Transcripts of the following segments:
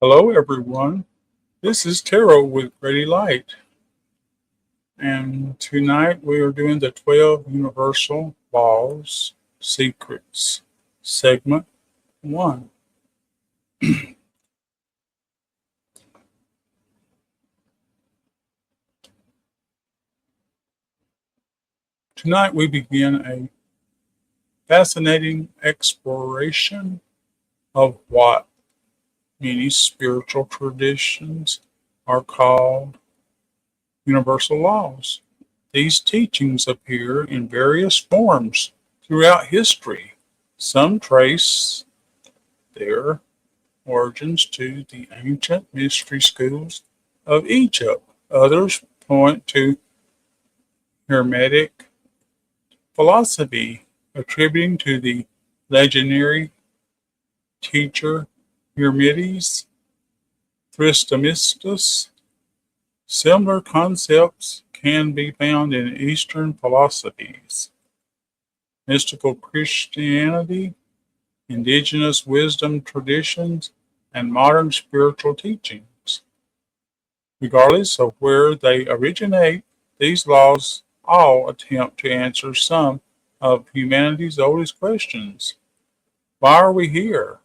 Hello, everyone. This is Tarot with Gradylight, and tonight we are doing the 12 Universal Laws Secrets, segment 1. Tonight we begin a fascinating exploration of what many spiritual traditions are called universal laws. These teachings appear in various forms throughout history. Some trace their origins to the ancient mystery schools of Egypt. Others point to Hermetic philosophy, attributing to the legendary teacher Hermetes Trismegistus. Similar concepts can be found in Eastern philosophies, mystical Christianity, indigenous wisdom traditions, and modern spiritual teachings. Regardless of where they originate, these laws all attempt to answer some of humanity's oldest questions. Why are we here?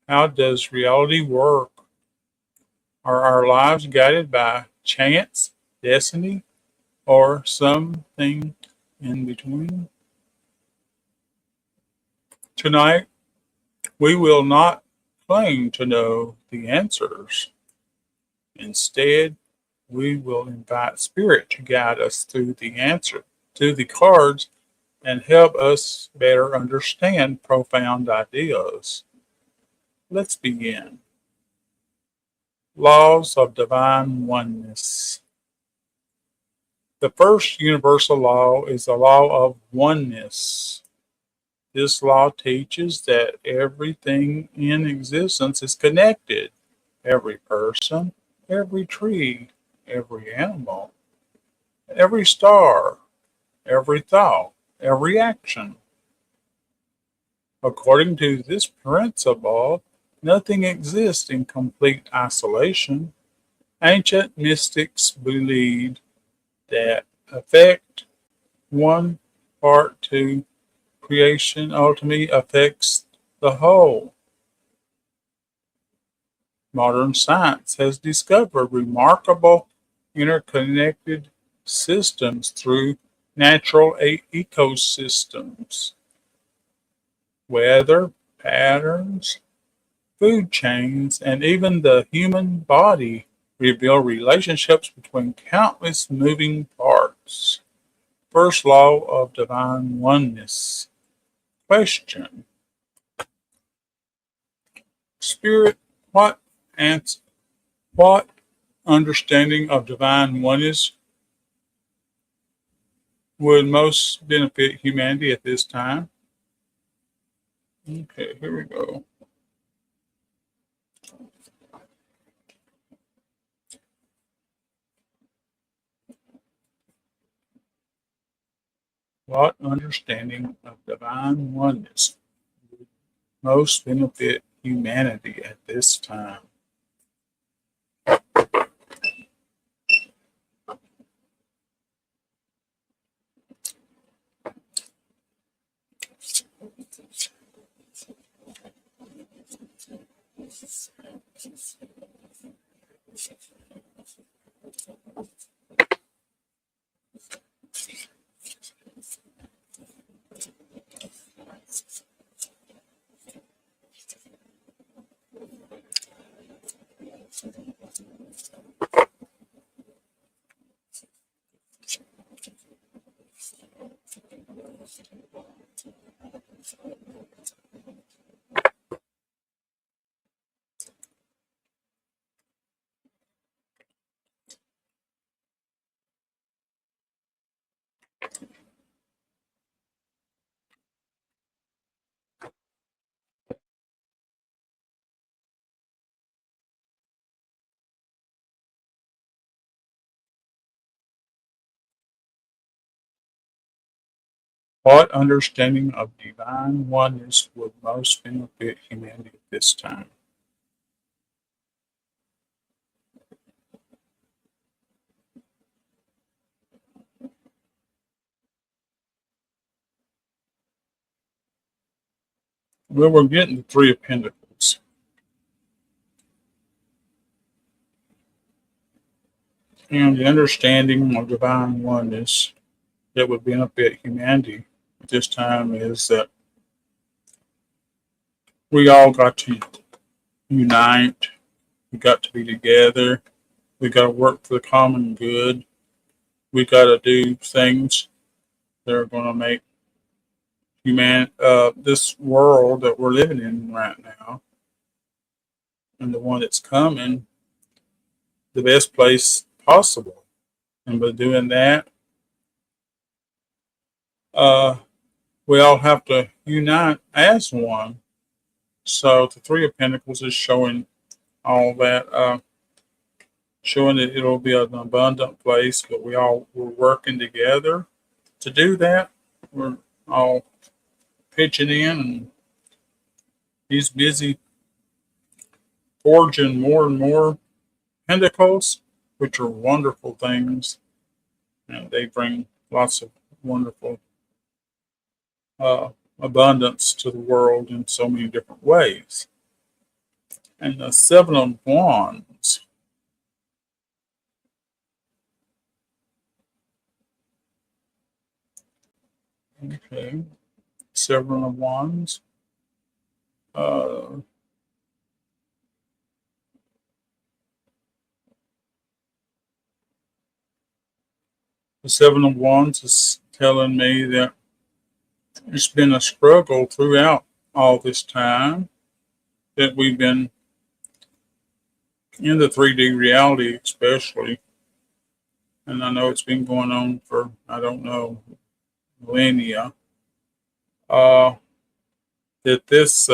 How does reality work? Are our lives guided by chance, destiny, or something in between? Tonight, we will not claim to know the answers. Instead, we will invite Spirit to guide us through the answer to the cards and help us better understand profound ideas. Let's begin. Laws of Divine Oneness. The first universal law is the law of oneness. This law teaches that everything in existence is connected. Every person, every tree, every animal, every star, every thought, every action. According to this principle, nothing exists in complete isolation. Ancient mystics believed that effect one part to creation ultimately affects the whole. Modern science has discovered remarkable interconnected systems through natural ecosystems, weather patterns, food chains, and even the human body reveal relationships between countless moving parts. First law of divine oneness. Question. Spirit, what answer, what understanding of divine oneness would most benefit humanity at this time? Okay, here we go. What understanding of divine oneness would most benefit humanity at this time? What understanding of divine oneness would most benefit humanity at this time? Well, we're getting the Three of Pentacles. And the understanding of divine oneness that would benefit humanity at this time is that we all got to unite. We got to be together. We got to work for the common good. We got to do things that are going to make this world that we're living in right now and the one that's coming the best place possible. And by doing that, we all have to unite as one. So the Three of Pentacles is showing all that, showing that it'll be an abundant place, but we're working together to do that. We're all pitching in, and he's busy forging more and more pentacles, which are wonderful things, and they bring lots of wonderful abundance to the world in so many different ways. And the Seven of Wands. Okay, Seven of Wands. The Seven of Wands is telling me that it's been a struggle throughout all this time that we've been in the 3D reality, especially. And I know it's been going on for, I don't know, millennia. That this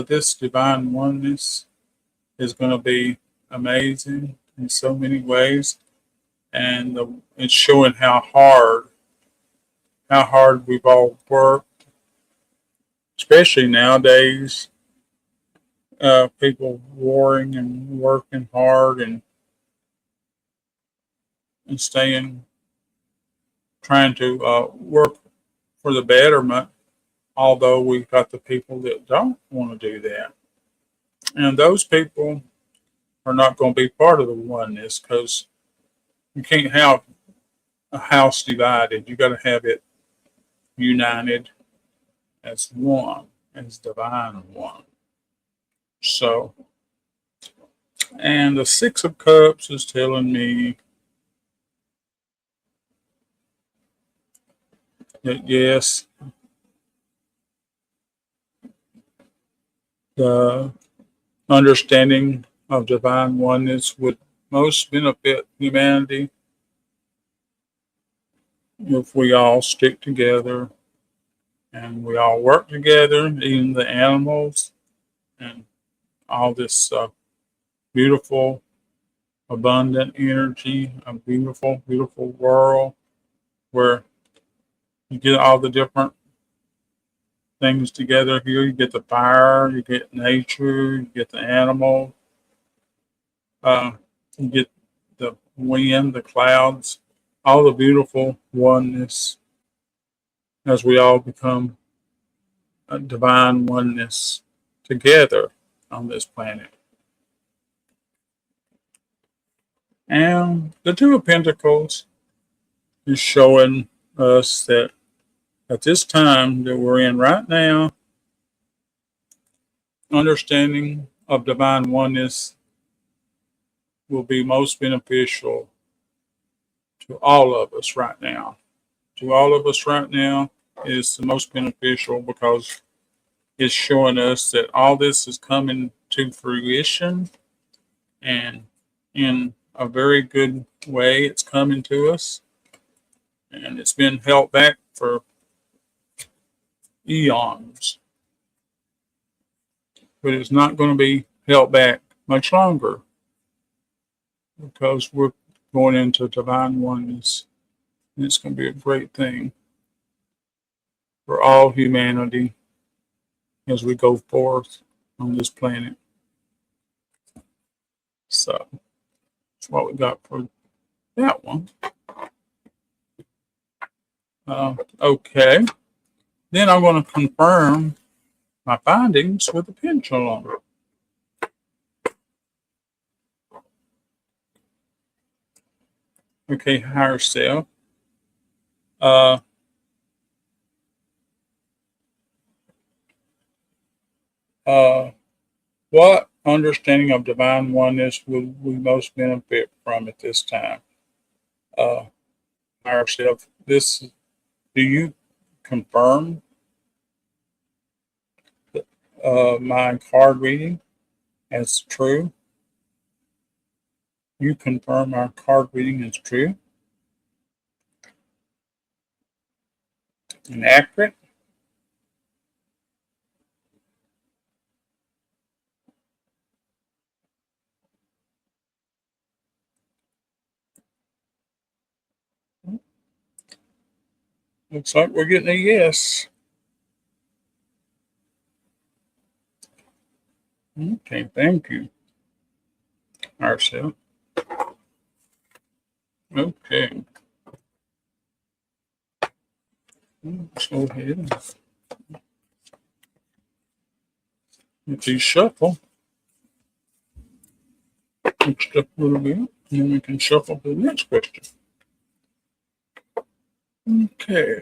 this divine oneness is going to be amazing in so many ways, and it's showing how hard we've all worked, especially nowadays. People warring and working hard and trying to work for the betterment, although we've got the people that don't want to do that. And those people are not going to be part of the oneness, because you can't have a house divided. You got to have it united as one, as divine one. So, and the Six of Cups is telling me that yes, the understanding of divine oneness would most benefit humanity if we all stick together and we all work together, even the animals, and all this beautiful, abundant energy, a beautiful, beautiful world where you get all the different things together here. You get the fire, you get nature, you get the animal, you get the wind, the clouds, all the beautiful oneness as we all become a divine oneness together on this planet. And the Two of Pentacles is showing us that at this time that we're in right now, understanding of divine oneness will be most beneficial to all of us right now. To all of us right now is the most beneficial, because it's showing us that all this is coming to fruition, and in a very good way it's coming to us. And it's been held back for eons, but it's not going to be held back much longer, because we're going into divine oneness, and it's going to be a great thing for all humanity as we go forth on this planet. So that's what we got for that one. Okay, then I'm going to confirm my findings with a pendulum. Okay, higher self. What understanding of divine oneness would we most benefit from at this time? Higher self. Do you confirm my card reading as true? You confirm our card reading is true and accurate? Looks like we're getting a yes. Okay, thank you, Marcel. Okay. Let's go ahead and let these shuffle just a little bit, and then we can shuffle to the next question. Okay.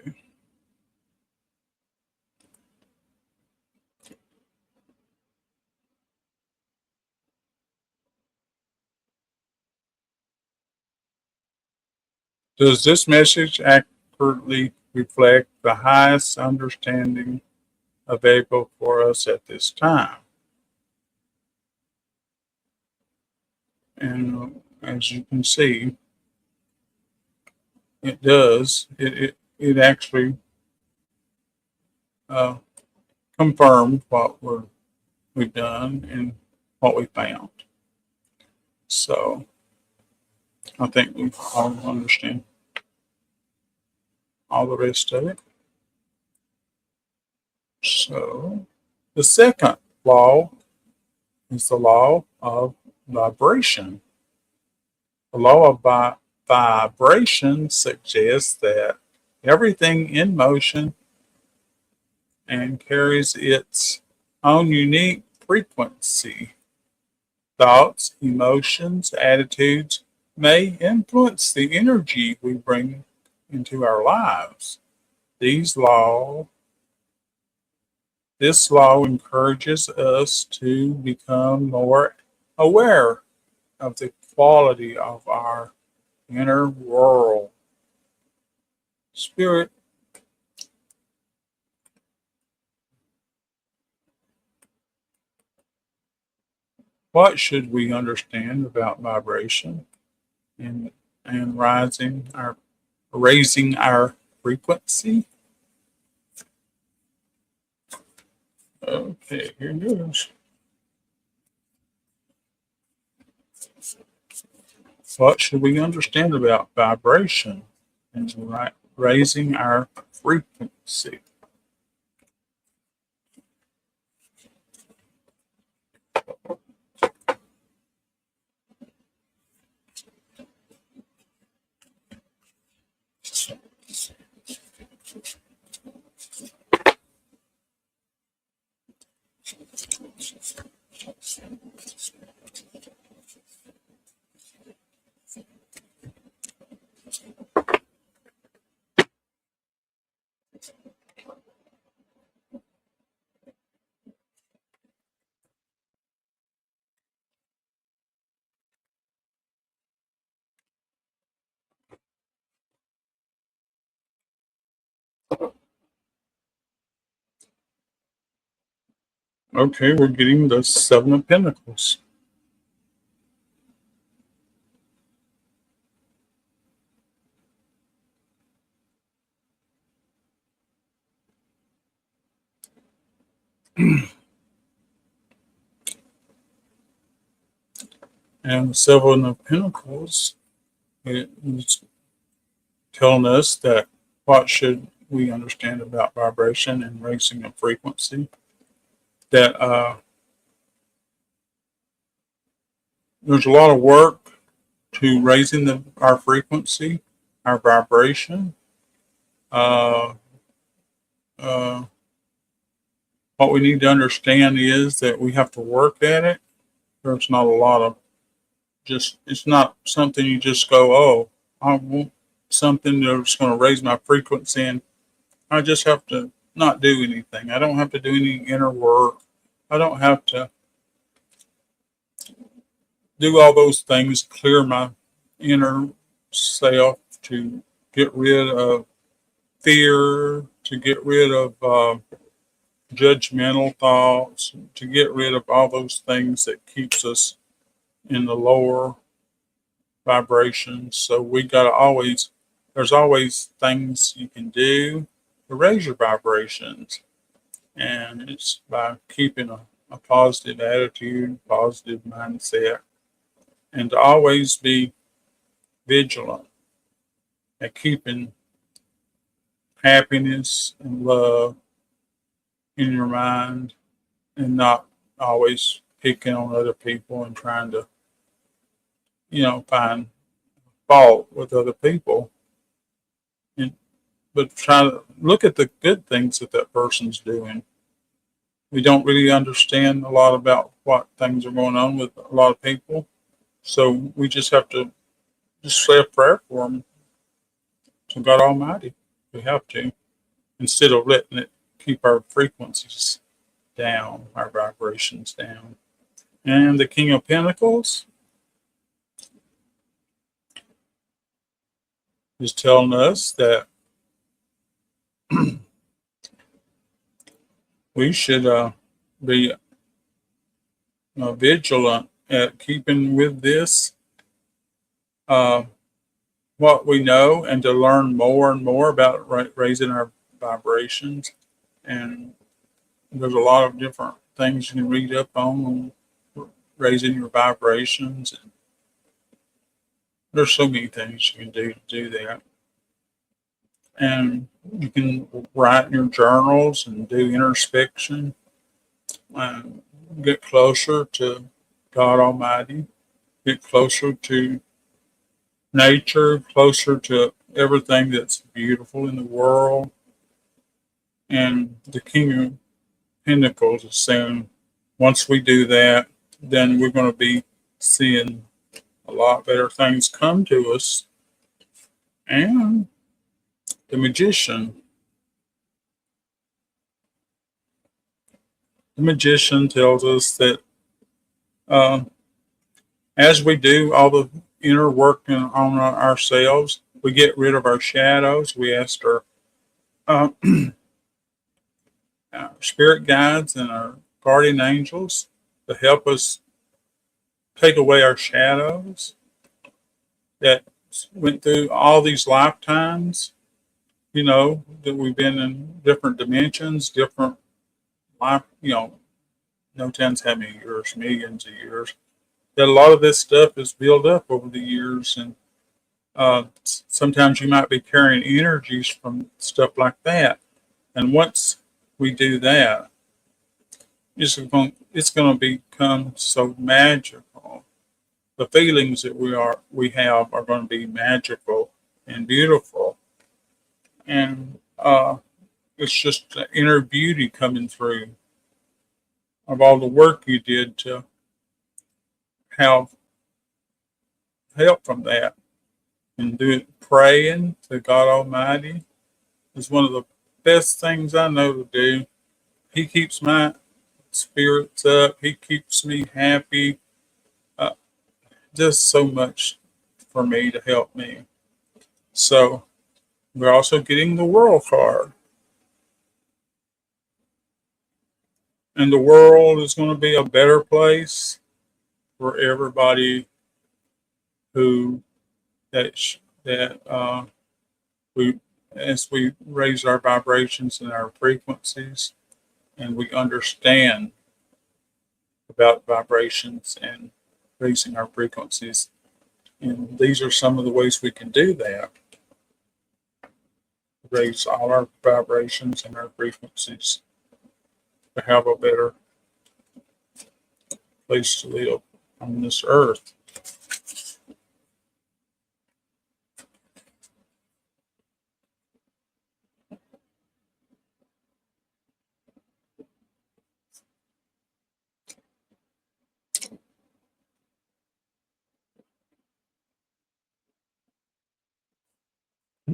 Does this message accurately reflect the highest understanding available for us at this time? And as you can see, it does. It actually confirmed what we've done and what we found. So I think we all understand all the rest of it. So the second law is the law of vibration. The law of vibration suggests that everything in motion and carries its own unique frequency. Thoughts, emotions, attitudes may influence the energy we bring into our lives. This law encourages us to become more aware of the quality of our inner world. Spirit, what should we understand about vibration and raising our frequency? Okay, here goes. What should we understand about vibration and raising our frequency? Okay, we're getting the Seven of Pentacles. And the Seven of Pentacles is telling us that what should we understand about vibration and raising a frequency. That there's a lot of work to raising our frequency, our vibration. Uh, uh, What we need to understand is that we have to work at it. There's not a lot of it's not something you just go, oh, I want something that's going to raise my frequency, and I just have to not do anything. I don't have to do any inner work. I don't have to do all those things, clear my inner self, to get rid of fear, to get rid of judgmental thoughts, to get rid of all those things that keeps us in the lower vibrations. So we got to always, there's always things you can do to raise your vibrations. And it's by keeping a positive attitude, positive mindset, and to always be vigilant at keeping happiness and love in your mind, and not always picking on other people and trying to, find fault with other people. And, but try to look at the good things that that person's doing. We don't really understand a lot about what things are going on with a lot of people. So we just have to just say a prayer for them to God Almighty. We have to, instead of letting it keep our frequencies down, our vibrations down. And the King of Pentacles is telling us that we should be vigilant at keeping with this, what we know, and to learn more and more about raising our vibrations. And there's a lot of different things you can read up on raising your vibrations. And there's so many things you can do to do that. And you can write in your journals and do introspection and get closer to God Almighty, get closer to nature, closer to everything that's beautiful in the world. And the King of Pentacles is saying, once we do that, then we're going to be seeing a lot better things come to us. And the Magician. The Magician tells us that as we do all the inner work on ourselves, we get rid of our shadows. We ask our spirit guides and our guardian angels to help us take away our shadows that went through all these lifetimes, that we've been in different dimensions, different life, no telling how many years, millions of years. That a lot of this stuff is built up over the years, and sometimes you might be carrying energies from stuff like that. And once we do that, it's going to become so magical. The feelings that we have are going to be magical and beautiful, and it's just the inner beauty coming through of all the work you did to have help from that. And do it praying to God Almighty is one of the best things I know to do. He keeps my spirits up. He keeps me happy. Just so much for me to help me. So we're also getting the World card. And the world is going to be a better place for everybody who we as we raise our vibrations and our frequencies, and we understand about vibrations and raising our frequencies. And these are some of the ways we can do that. Raise all our vibrations and our frequencies to have a better place to live on this earth.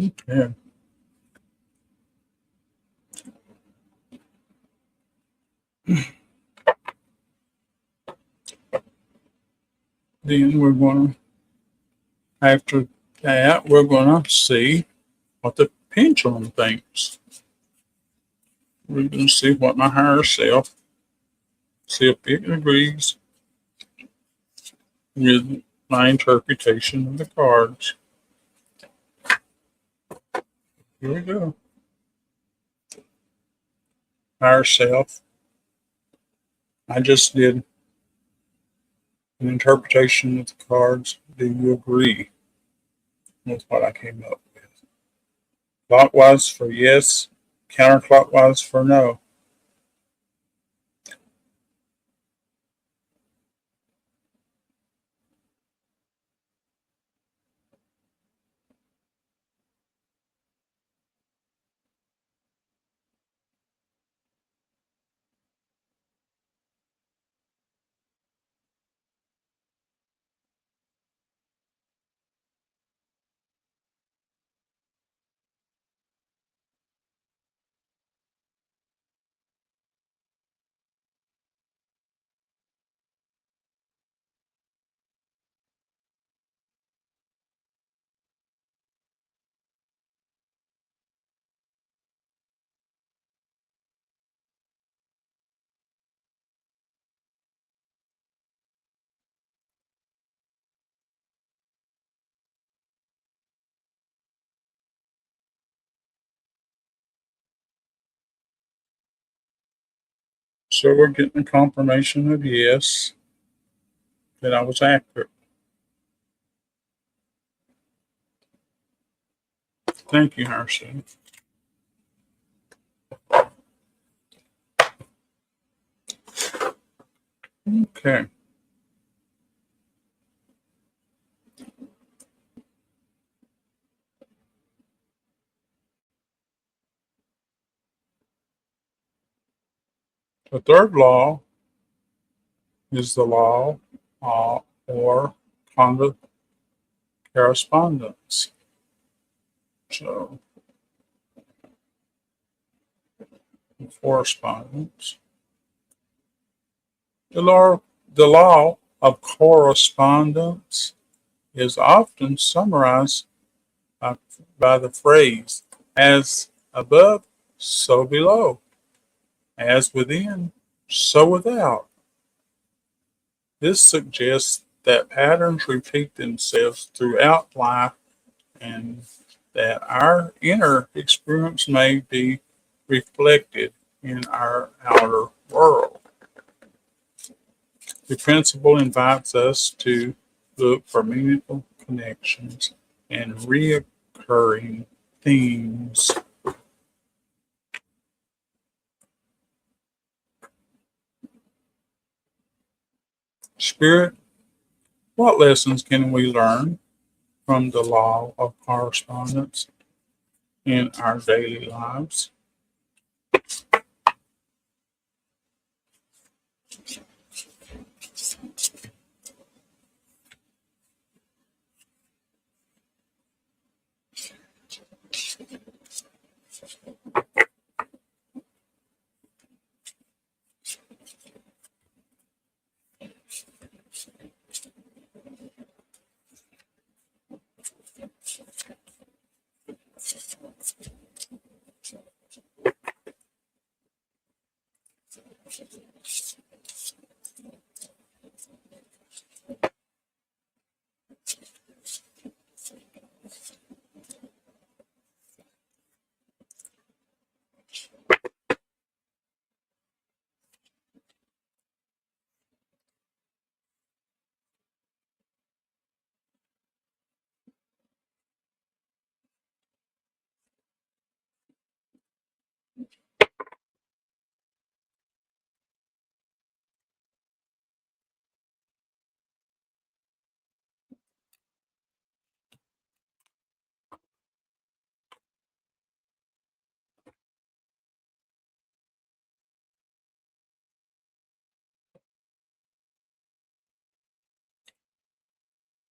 Okay. Then we're going to, after that, we're going to see what the pendulum thinks. We're going to see what my higher self, see if it agrees with my interpretation of the cards. Here we go. Higher self. I just did an interpretation of the cards. Do you agree with what I came up with? Clockwise for yes, counterclockwise for no. So we're getting a confirmation of yes, that I was accurate. Thank you, Hershey. Okay. The third law is the law or conda correspondence. So, correspondence. The law of correspondence is often summarized by the phrase, as above, so below, as within, so without. This suggests that patterns repeat themselves throughout life and that our inner experience may be reflected in our outer world. The principle invites us to look for meaningful connections and reoccurring themes. Spirit, what lessons can we learn from the law of correspondence in our daily lives?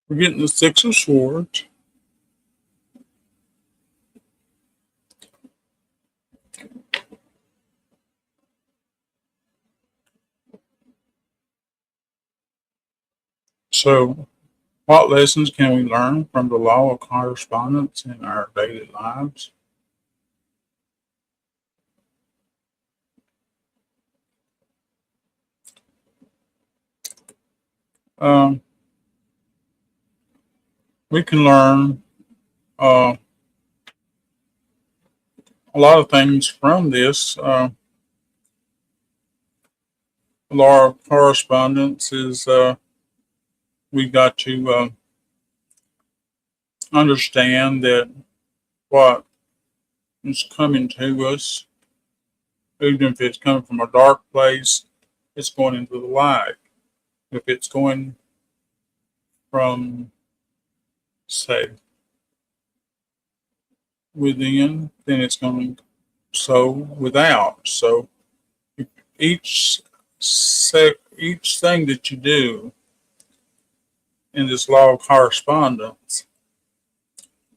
We're getting the Six of Swords, So, what lessons can we learn from the law of correspondence in our daily lives? Um, we can learn uh, a lot of things from this. Law of correspondence is we got to understand that what is coming to us, even if it's coming from a dark place, it's going into the light. If it's going from, say, within, then it's going to so without. So each each thing that you do in this law of correspondence,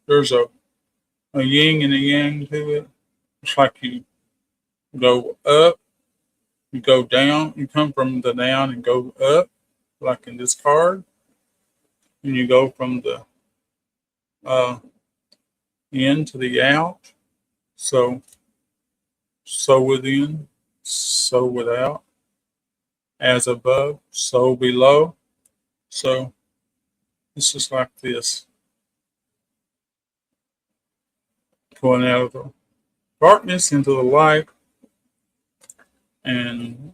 there's a yin and a yang to it. It's like you go up, you go down, you come from the down and go up, like in this card, and you go from the uh, in to the out. So within, so without, as above, so below. So it's just like this, going out of the darkness into the light, and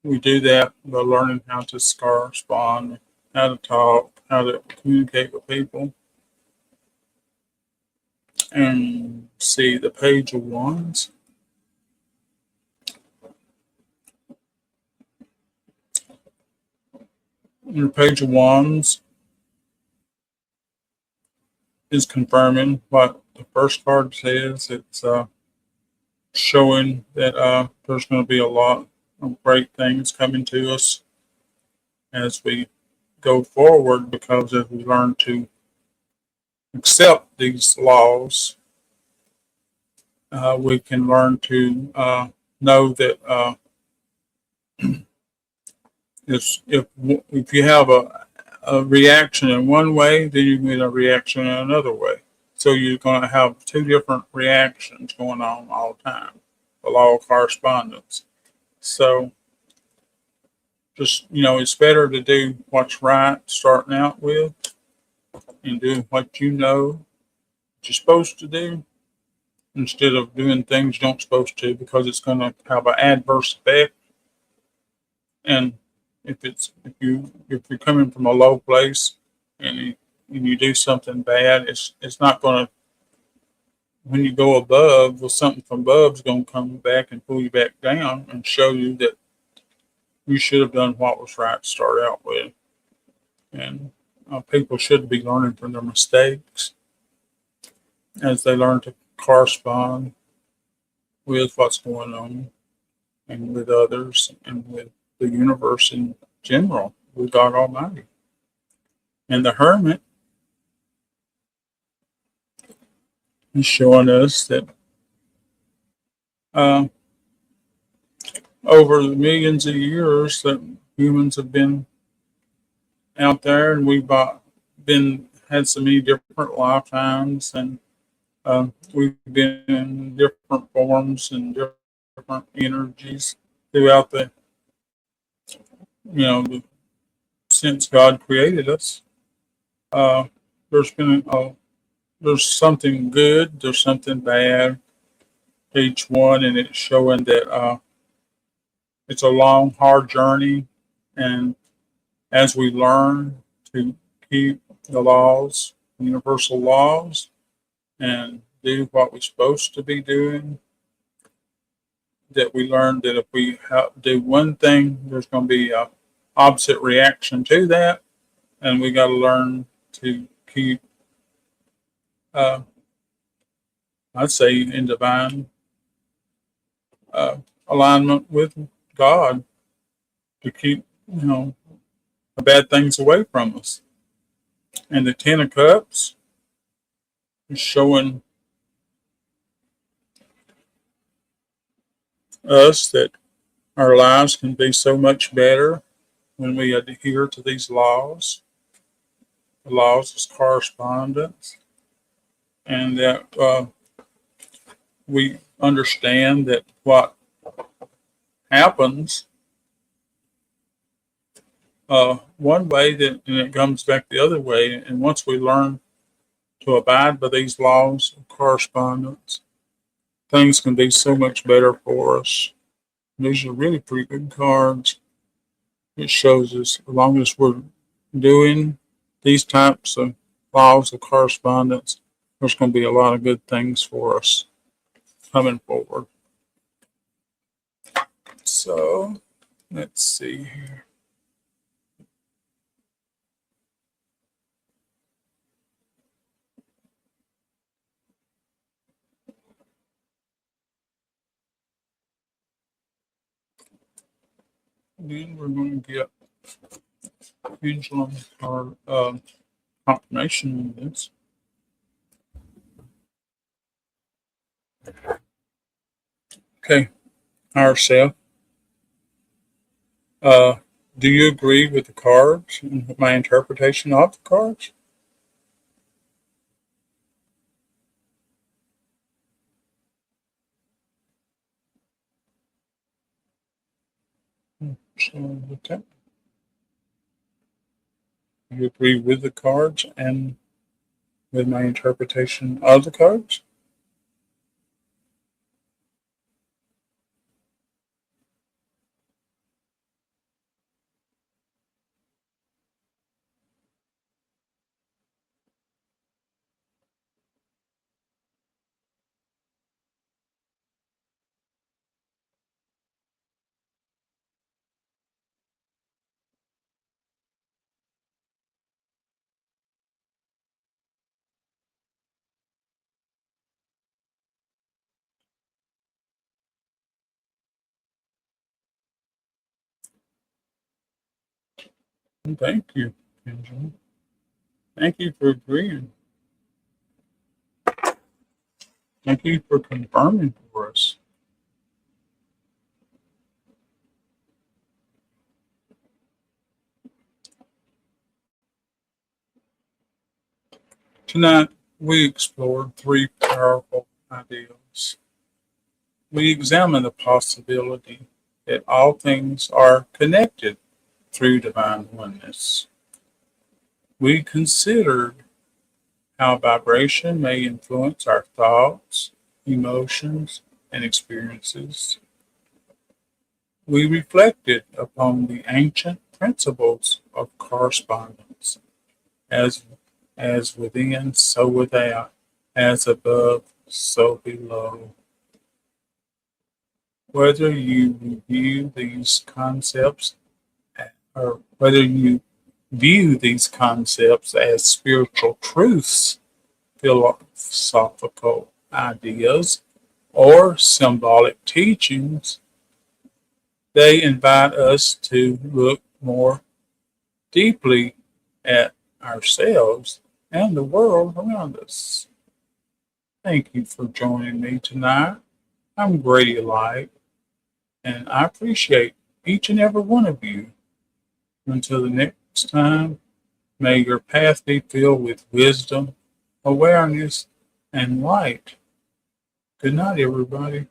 we do that by learning how to correspond, how to talk, how to communicate with people. And see the page of wands. Your page of wands is confirming what the first card says. It's showing that there's going to be a lot of great things coming to us as we go forward, because as we learn to accept these laws, we can learn to know that if you have a reaction in one way, then you get a reaction in another way. So you're going to have two different reactions going on all the time. The law of correspondence. So just, it's better to do what's right starting out with, and do what you know you're supposed to do, instead of doing things you don't supposed to, because it's going to have an adverse effect. And if you're coming from a low place, and you do something bad, it's not going to, when you go above, well, something from above is going to come back and pull you back down and show you that you should have done what was right to start out with. And people should be learning from their mistakes as they learn to correspond with what's going on, and with others, and with the universe in general, with God Almighty. And the Hermit is showing us that uh, over the millions of years that humans have been out there, and we've been had so many different lifetimes, and we've been in different forms and different energies throughout since God created us. Uh, there's been there's something good, there's something bad, each one, and it's showing that it's a long, hard journey, and as we learn to keep the laws, universal laws, and do what we're supposed to be doing, that we learn that if we do one thing, there's going to be a opposite reaction to that, and we got to learn to keep, uh, I'd say, in divine uh, alignment with God, to keep the bad things away from us. And the Ten of Cups is showing us that our lives can be so much better when we adhere to these laws. the laws of correspondence, and that we understand that what happens one way, that and it comes back the other way. And once we learn to abide by these laws of correspondence, things can be so much better for us. These are really pretty good cards. It shows us, as long as we're doing these types of laws of correspondence, there's going to be a lot of good things for us coming forward. So, let's see here. Then we're going to get pendulum or confirmation of this. Okay, higher self. Do you agree with the cards and with my interpretation of the cards? So, okay. You agree with the cards and with my interpretation of the cards? Thank you, Pendulum. Thank you for agreeing. Thank you for confirming for us. Tonight, we explored three powerful ideas. We examined the possibility that all things are connected through divine oneness. We considered how vibration may influence our thoughts, emotions, and experiences. We reflected upon the ancient principles of correspondence, as within, so without, as above, so below. Whether you view these concepts or whether you view these concepts as spiritual truths, philosophical ideas, or symbolic teachings, they invite us to look more deeply at ourselves and the world around us. Thank you for joining me tonight. I'm Gradylight, and I appreciate each and every one of you. Until the next time, may your path be filled with wisdom, awareness, and light. Good night, everybody.